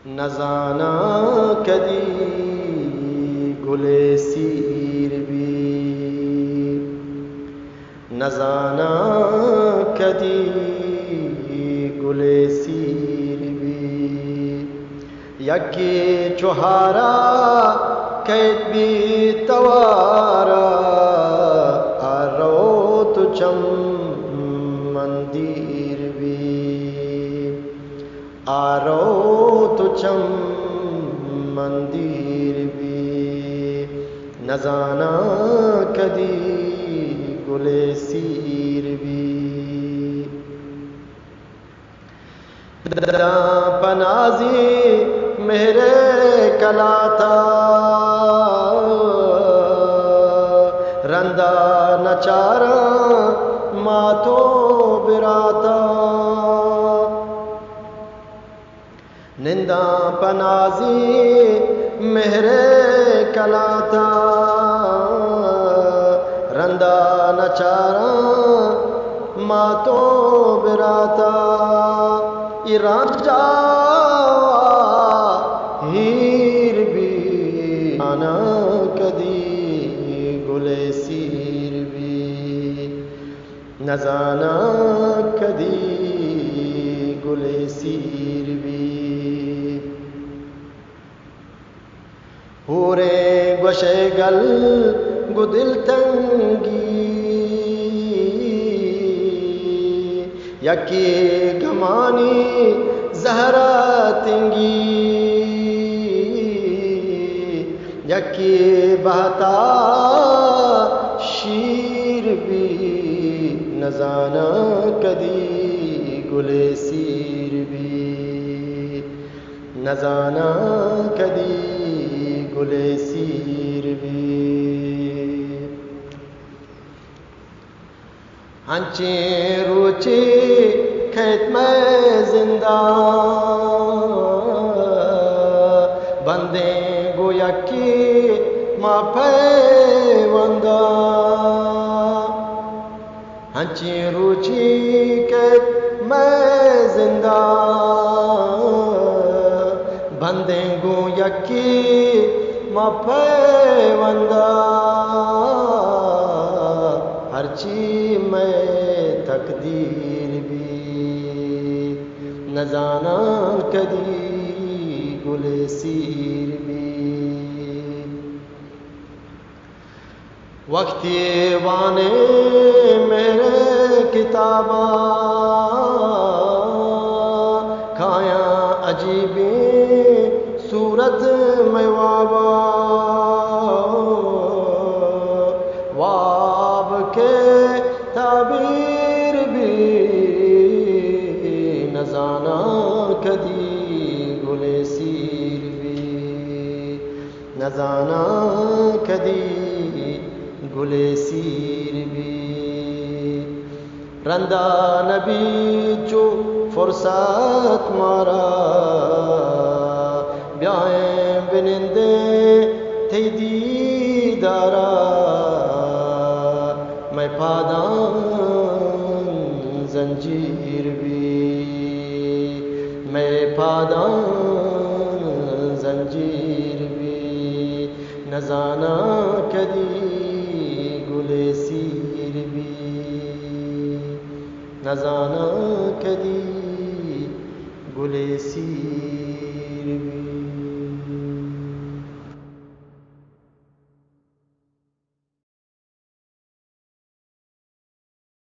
नजाना कदी गुले सीर भी, नजाना कदी गुले सीर भी, यकी चुहारा कैद भी तवारा आरो तुचम मंदिर भी, आरो तुचम मंदिर भी, नजाना कदी गुले सीर भी। पनाजी मेरे कलाता रंदा नचारा मातो बिराता, निंदा पनाजी मेरे कलाता रंदा नचारा मातो बिराता, इराजा हीर भी आना कदी गुले सीर भी, नजाना कदी गुले सीर भी। पूरे गोशे गल गुदिल तंगी यकी गमानी जहरा तिंगी, यकी बहता शीर भी, नजाना कदी गुले सीर भी, नजाना कदी गुले सीर भी। हंचे रुचि खेत में जिंदा बंदे गोया की माफे वंदा, हंचे रुचि खेत में जिंदा बंदे गोया की माफे वंदा, हर चीज में तकदीर भी, नजाना कदी गुले सीर भी। वक्ती वाने मेरे किताबा खाया अजीबी सूरत में वाबा, वाब के ताबीर भी, नजाना कदी गुले सीर भी, नजाना कदी गुले सीर भी। रंदा नबी जो फुर्सत मारा ब्याए बिनिंदे थे दीदारा, मैं पादान जंजीर भी, मैं पादान जंजीर भी, नजाना कदी गुले सीर भी, नजाना कदी गुले सीर